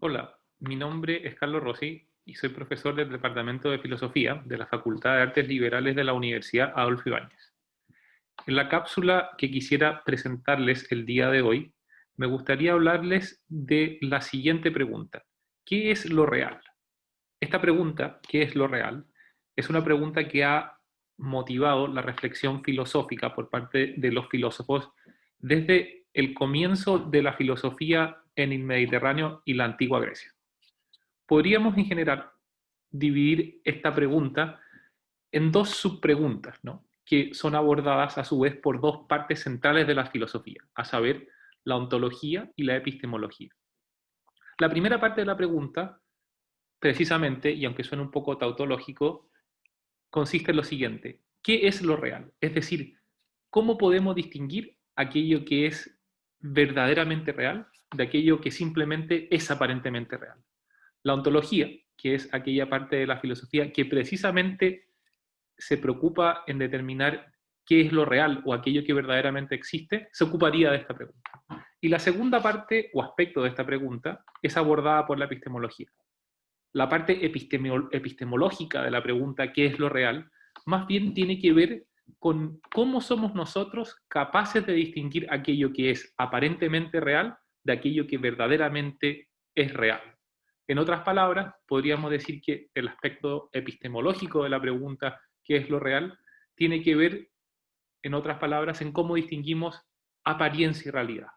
Hola, mi nombre es Carlos Rossi y soy profesor del Departamento de Filosofía de la Facultad de Artes Liberales de la Universidad Adolfo Ibáñez. En la cápsula que quisiera presentarles el día de hoy, me gustaría hablarles de la siguiente pregunta. ¿Qué es lo real? Esta pregunta, ¿qué es lo real?, es una pregunta que ha motivado la reflexión filosófica por parte de los filósofos desde el comienzo de la filosofía en el Mediterráneo y la antigua Grecia. Podríamos en general dividir esta pregunta en dos subpreguntas, ¿no?, que son abordadas a su vez por dos partes centrales de la filosofía, a saber, la ontología y la epistemología. La primera parte de la pregunta, precisamente, y aunque suene un poco tautológico, consiste en lo siguiente: ¿qué es lo real? Es decir, ¿cómo podemos distinguir aquello que es verdaderamente real de aquello que simplemente es aparentemente real? La ontología, que es aquella parte de la filosofía que precisamente se preocupa en determinar qué es lo real o aquello que verdaderamente existe, se ocuparía de esta pregunta. Y la segunda parte o aspecto de esta pregunta es abordada por la epistemología. La parte epistemológica de la pregunta ¿qué es lo real?, más bien tiene que ver con cómo somos nosotros capaces de distinguir aquello que es aparentemente real de aquello que verdaderamente es real. En otras palabras, podríamos decir que el aspecto epistemológico de la pregunta ¿qué es lo real?, tiene que ver, en otras palabras, en cómo distinguimos apariencia y realidad.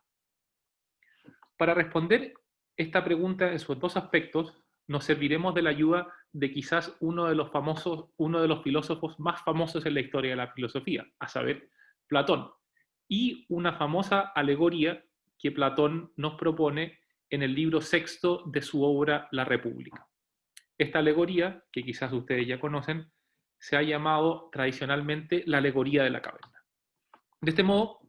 Para responder esta pregunta en sus dos aspectos, nos serviremos de la ayuda de quizás uno de los filósofos más famosos en la historia de la filosofía, a saber, Platón, y una famosa alegoría que Platón nos propone en el libro sexto de su obra La República. Esta alegoría, que quizás ustedes ya conocen, se ha llamado tradicionalmente la alegoría de la caverna. De este modo,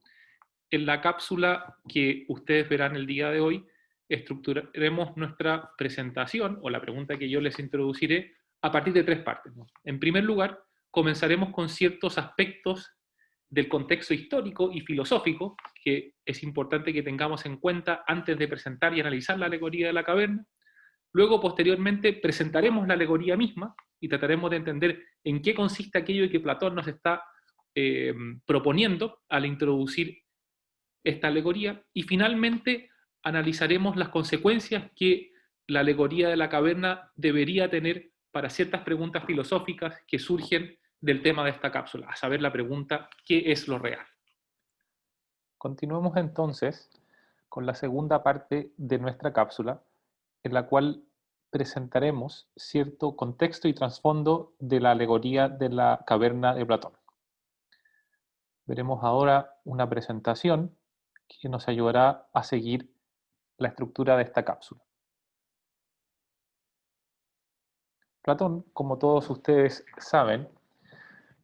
en la cápsula que ustedes verán el día de hoy, estructuraremos nuestra presentación, o la pregunta que yo les introduciré, a partir de tres partes. En primer lugar, comenzaremos con ciertos aspectos del contexto histórico y filosófico que es importante que tengamos en cuenta antes de presentar y analizar la alegoría de la caverna. Luego, posteriormente, presentaremos la alegoría misma y trataremos de entender en qué consiste aquello que Platón nos está proponiendo al introducir esta alegoría, y finalmente analizaremos las consecuencias que la alegoría de la caverna debería tener para ciertas preguntas filosóficas que surgen del tema de esta cápsula, a saber, la pregunta ¿qué es lo real? Continuemos entonces con la segunda parte de nuestra cápsula, en la cual presentaremos cierto contexto y trasfondo de la alegoría de la caverna de Platón. Veremos ahora una presentación que nos ayudará a seguir la estructura de esta cápsula. Platón, como todos ustedes saben,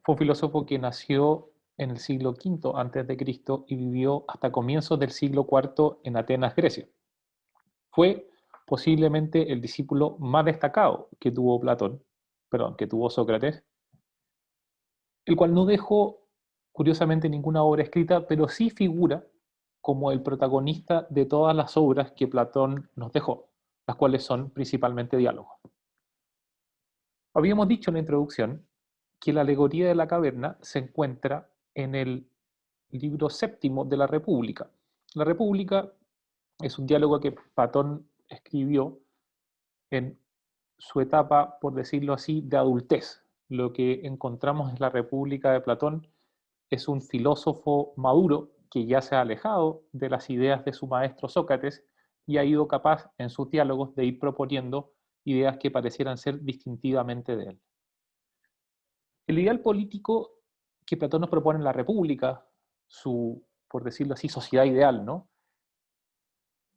fue un filósofo que nació en el siglo V a.C. y vivió hasta comienzos del siglo IV en Atenas, Grecia. Fue posiblemente el discípulo más destacado que tuvo Sócrates, el cual no dejó, curiosamente, ninguna obra escrita, pero sí figura como el protagonista de todas las obras que Platón nos dejó, las cuales son principalmente diálogos. Habíamos dicho en la introducción que la alegoría de la caverna se encuentra en el libro séptimo de la República. La República es un diálogo que Platón escribió en su etapa, por decirlo así, de adultez. Lo que encontramos en la República de Platón es un filósofo maduro que ya se ha alejado de las ideas de su maestro Sócrates y ha ido capaz en sus diálogos de ir proponiendo ideas que parecieran ser distintivamente de él. El ideal político que Platón nos propone en la República, su, por decirlo así, sociedad ideal, ¿no?,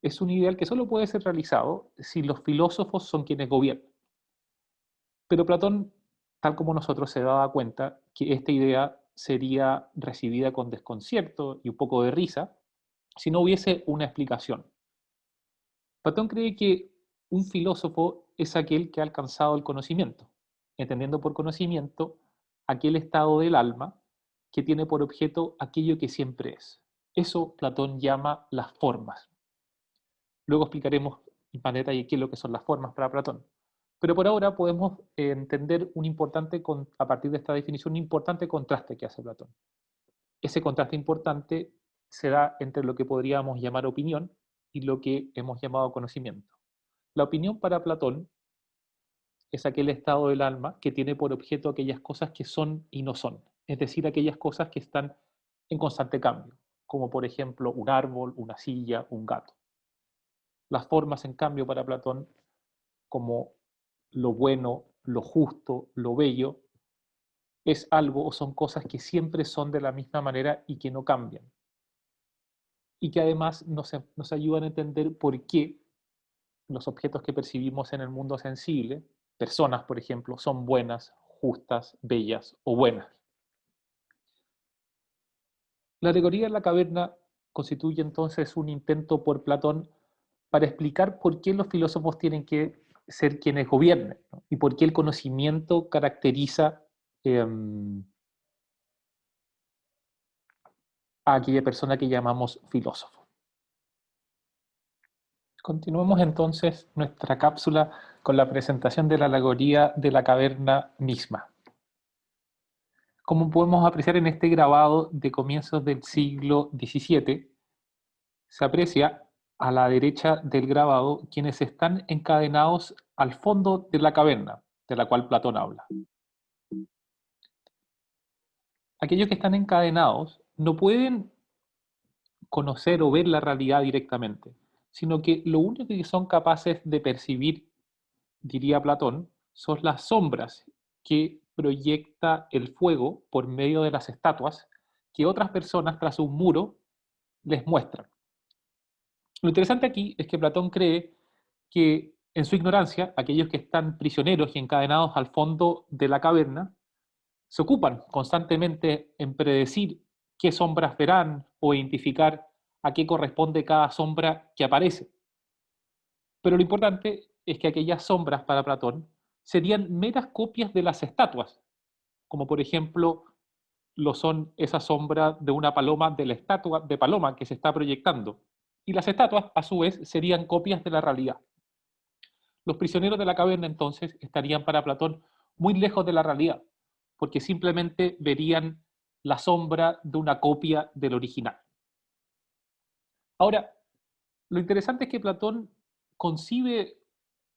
es un ideal que solo puede ser realizado si los filósofos son quienes gobiernan. Pero Platón, tal como nosotros, se daba cuenta que esta idea sería recibida con desconcierto y un poco de risa si no hubiese una explicación. Platón cree que un filósofo es aquel que ha alcanzado el conocimiento, entendiendo por conocimiento aquel estado del alma que tiene por objeto aquello que siempre es. Eso Platón llama las formas. Luego explicaremos manera y qué es lo que son las formas para Platón. Pero por ahora podemos entender a partir de esta definición, un importante contraste que hace Platón. Ese contraste importante se da entre lo que podríamos llamar opinión y lo que hemos llamado conocimiento. La opinión para Platón es aquel estado del alma que tiene por objeto aquellas cosas que son y no son, es decir, aquellas cosas que están en constante cambio, como por ejemplo un árbol, una silla, un gato. Las formas, en cambio, para Platón, como lo bueno, lo justo, lo bello, es algo o son cosas que siempre son de la misma manera y que no cambian. Y que además nos ayudan a entender por qué los objetos que percibimos en el mundo sensible, personas por ejemplo, son buenas, justas, bellas o buenas. La alegoría de la caverna constituye entonces un intento por Platón para explicar por qué los filósofos tienen que ser quienes gobiernen, ¿no? Y por qué el conocimiento caracteriza a aquella persona que llamamos filósofo. Continuemos entonces nuestra cápsula con la presentación de la alegoría de la caverna misma. Como podemos apreciar en este grabado de comienzos del siglo XVII, se aprecia a la derecha del grabado quienes están encadenados al fondo de la caverna, de la cual Platón habla. Aquellos que están encadenados no pueden conocer o ver la realidad directamente, sino que lo único que son capaces de percibir, diría Platón, son las sombras que proyecta el fuego por medio de las estatuas que otras personas tras un muro les muestran. Lo interesante aquí es que Platón cree que en su ignorancia, aquellos que están prisioneros y encadenados al fondo de la caverna se ocupan constantemente en predecir qué sombras verán o identificar a qué corresponde cada sombra que aparece. Pero lo importante es que aquellas sombras para Platón serían meras copias de las estatuas, como por ejemplo lo son esa sombra de una paloma, de la estatua de paloma que se está proyectando. Y las estatuas, a su vez, serían copias de la realidad. Los prisioneros de la caverna entonces estarían para Platón muy lejos de la realidad, porque simplemente verían la sombra de una copia del original. Ahora, lo interesante es que Platón concibe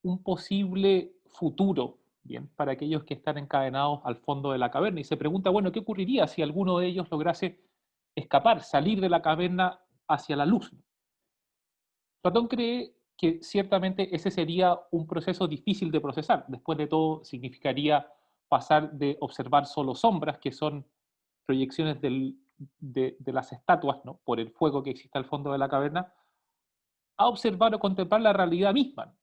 un posible futuro, bien, para aquellos que están encadenados al fondo de la caverna y se pregunta, bueno, ¿qué ocurriría si alguno de ellos lograse escapar, salir de la caverna hacia la luz? Platón cree que ciertamente ese sería un proceso difícil de procesar. Después de todo, significaría pasar de observar solo sombras, que son proyecciones de las estatuas, ¿no?, por el fuego que existe al fondo de la caverna, a observar o contemplar la realidad misma.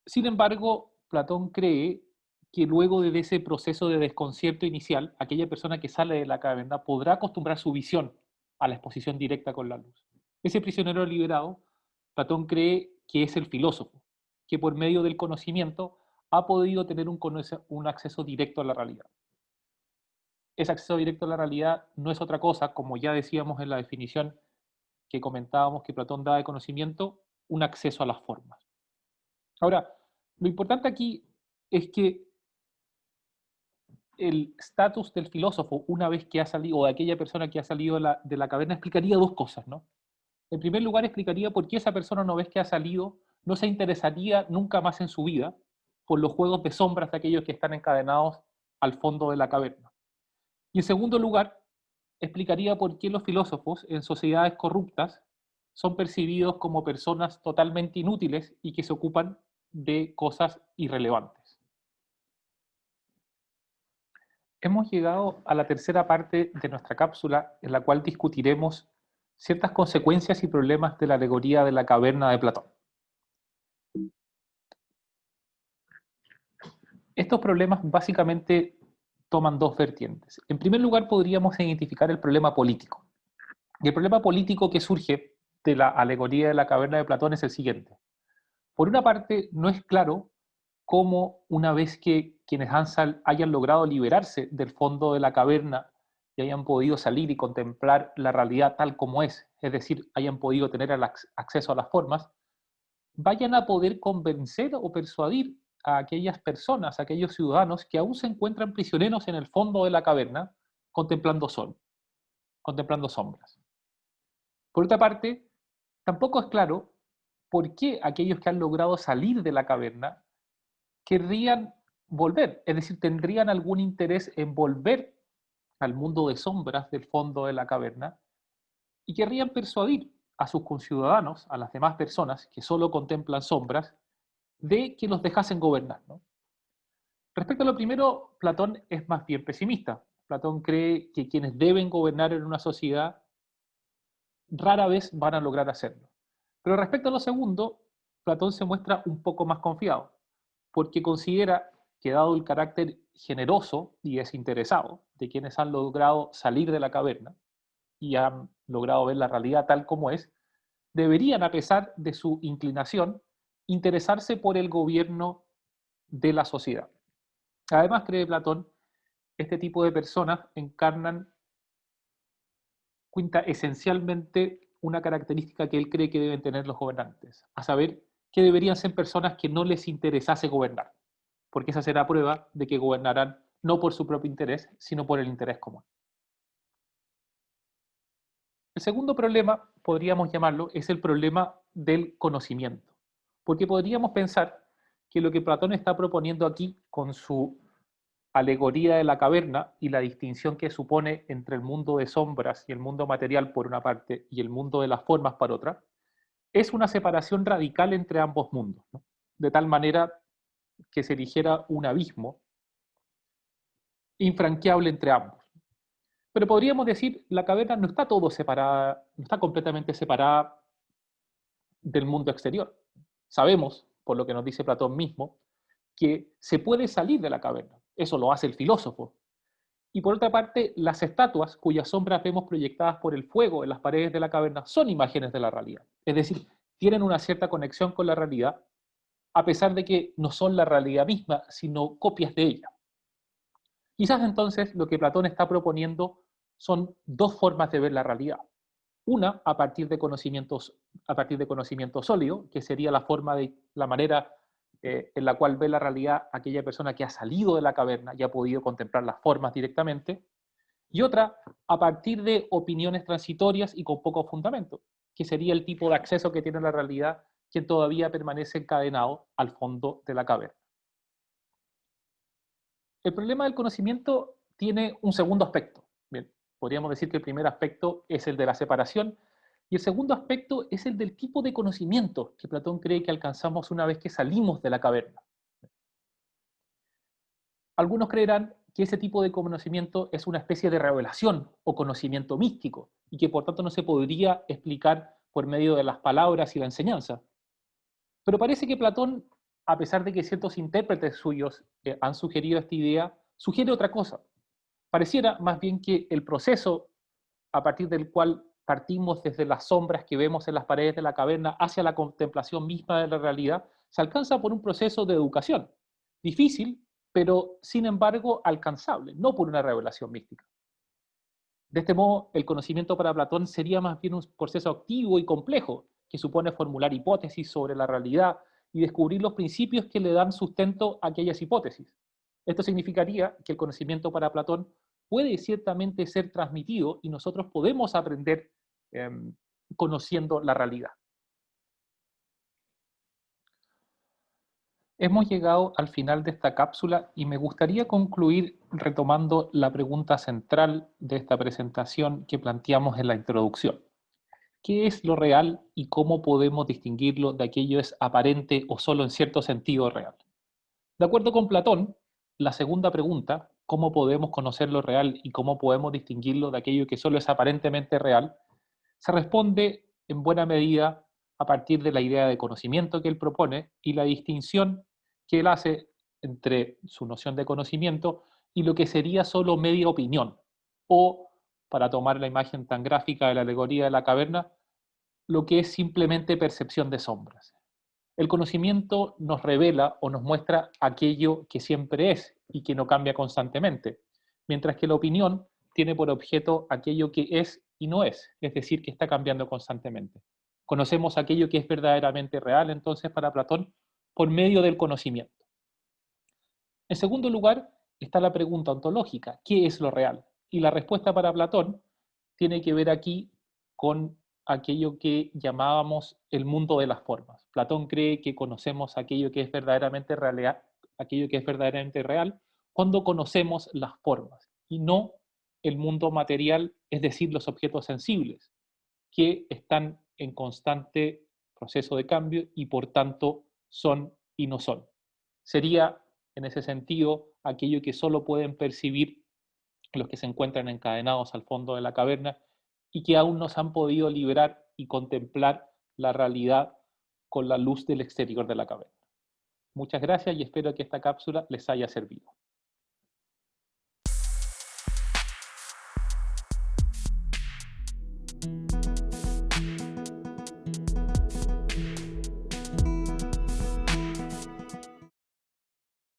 Sin embargo, Platón cree que luego de ese proceso de desconcierto inicial, aquella persona que sale de la caverna podrá acostumbrar su visión a la exposición directa con la luz. Ese prisionero liberado, Platón cree que es el filósofo, que por medio del conocimiento ha podido tener un acceso directo a la realidad. Ese acceso directo a la realidad no es otra cosa, como ya decíamos en la definición que comentábamos que Platón da de conocimiento, un acceso a las formas. Ahora, lo importante aquí es que el estatus del filósofo, una vez que ha salido, o de aquella persona que ha salido de la caverna, explicaría dos cosas, ¿no? En primer lugar, explicaría por qué esa persona, una vez que ha salido, no se interesaría nunca más en su vida por los juegos de sombras de aquellos que están encadenados al fondo de la caverna. Y en segundo lugar, explicaría por qué los filósofos en sociedades corruptas son percibidos como personas totalmente inútiles y que se ocupan de cosas irrelevantes. Hemos llegado a la tercera parte de nuestra cápsula en la cual discutiremos ciertas consecuencias y problemas de la alegoría de la caverna de Platón. Estos problemas básicamente toman dos vertientes. En primer lugar, podríamos identificar el problema político. Y el problema político que surge de la alegoría de la caverna de Platón es el siguiente. Por una parte, no es claro cómo una vez que quienes hayan logrado liberarse del fondo de la caverna y hayan podido salir y contemplar la realidad tal como es decir, hayan podido tener acceso a las formas, vayan a poder convencer o persuadir a aquellas personas, a aquellos ciudadanos que aún se encuentran prisioneros en el fondo de la caverna, contemplando sol, contemplando sombras. Por otra parte, tampoco es claro por qué aquellos que han logrado salir de la caverna querrían volver, es decir, tendrían algún interés en volver al mundo de sombras del fondo de la caverna y querrían persuadir a sus conciudadanos, a las demás personas que solo contemplan sombras, de que los dejasen gobernar, ¿no? Respecto a lo primero, Platón es más bien pesimista. Platón cree que quienes deben gobernar en una sociedad rara vez van a lograr hacerlo. Pero respecto a lo segundo, Platón se muestra un poco más confiado, porque considera que dado el carácter generoso y desinteresado de quienes han logrado salir de la caverna y han logrado ver la realidad tal como es, deberían, a pesar de su inclinación, interesarse por el gobierno de la sociedad. Además, cree Platón, este tipo de personas cuenta esencialmente una característica que él cree que deben tener los gobernantes, a saber, que deberían ser personas que no les interesase gobernar, porque esa será prueba de que gobernarán no por su propio interés, sino por el interés común. El segundo problema, podríamos llamarlo, es el problema del conocimiento, porque podríamos pensar que lo que Platón está proponiendo aquí con su alegoría de la caverna y la distinción que supone entre el mundo de sombras y el mundo material por una parte y el mundo de las formas por otra, es una separación radical entre ambos mundos, ¿no? De tal manera que se erigiera un abismo infranqueable entre ambos. Pero podríamos decir, la caverna no está todo separada, no está completamente separada del mundo exterior. Sabemos, por lo que nos dice Platón mismo, que se puede salir de la caverna. Eso lo hace el filósofo. Y por otra parte, las estatuas cuyas sombras vemos proyectadas por el fuego en las paredes de la caverna son imágenes de la realidad. Es decir, tienen una cierta conexión con la realidad, a pesar de que no son la realidad misma, sino copias de ella. Quizás entonces lo que Platón está proponiendo son dos formas de ver la realidad. Una a partir de conocimiento sólido, que sería la manera en la cual ve la realidad aquella persona que ha salido de la caverna y ha podido contemplar las formas directamente, y otra a partir de opiniones transitorias y con poco fundamento, que sería el tipo de acceso que tiene la realidad quien todavía permanece encadenado al fondo de la caverna. El problema del conocimiento tiene un segundo aspecto. Bien, podríamos decir que el primer aspecto es el de la separación y el segundo aspecto es el del tipo de conocimiento que Platón cree que alcanzamos una vez que salimos de la caverna. Algunos creerán que ese tipo de conocimiento es una especie de revelación o conocimiento místico y que por tanto no se podría explicar por medio de las palabras y la enseñanza. Pero parece que Platón, a pesar de que ciertos intérpretes suyos han sugerido esta idea, sugiere otra cosa. Pareciera más bien que el proceso a partir del cual partimos desde las sombras que vemos en las paredes de la caverna hacia la contemplación misma de la realidad, se alcanza por un proceso de educación. Difícil, pero sin embargo alcanzable, no por una revelación mística. De este modo, el conocimiento para Platón sería más bien un proceso activo y complejo, que supone formular hipótesis sobre la realidad y descubrir los principios que le dan sustento a aquellas hipótesis. Esto significaría que el conocimiento para Platón puede ciertamente ser transmitido y nosotros podemos aprender conociendo la realidad. Hemos llegado al final de esta cápsula y me gustaría concluir retomando la pregunta central de esta presentación que planteamos en la introducción. ¿Qué es lo real y cómo podemos distinguirlo de aquello que es aparente o solo en cierto sentido real? De acuerdo con Platón, la segunda pregunta, ¿cómo podemos conocer lo real y cómo podemos distinguirlo de aquello que solo es aparentemente real?, se responde en buena medida a partir de la idea de conocimiento que él propone y la distinción que él hace entre su noción de conocimiento y lo que sería solo media opinión, o, para tomar la imagen tan gráfica de la alegoría de la caverna, lo que es simplemente percepción de sombras. El conocimiento nos revela o nos muestra aquello que siempre es y que no cambia constantemente, mientras que la opinión tiene por objeto aquello que es y no es decir, que está cambiando constantemente. Conocemos aquello que es verdaderamente real, entonces, para Platón, por medio del conocimiento. En segundo lugar, está la pregunta ontológica, ¿qué es lo real? Y la respuesta para Platón tiene que ver aquí con aquello que llamábamos el mundo de las formas. Platón cree que conocemos aquello que es verdaderamente real cuando conocemos las formas y no el mundo material, es decir, los objetos sensibles, que están en constante proceso de cambio y por tanto son y no son. Sería, en ese sentido, aquello que solo pueden percibir los que se encuentran encadenados al fondo de la caverna y que aún no se han podido liberar y contemplar la realidad con la luz del exterior de la caverna. Muchas gracias y espero que esta cápsula les haya servido.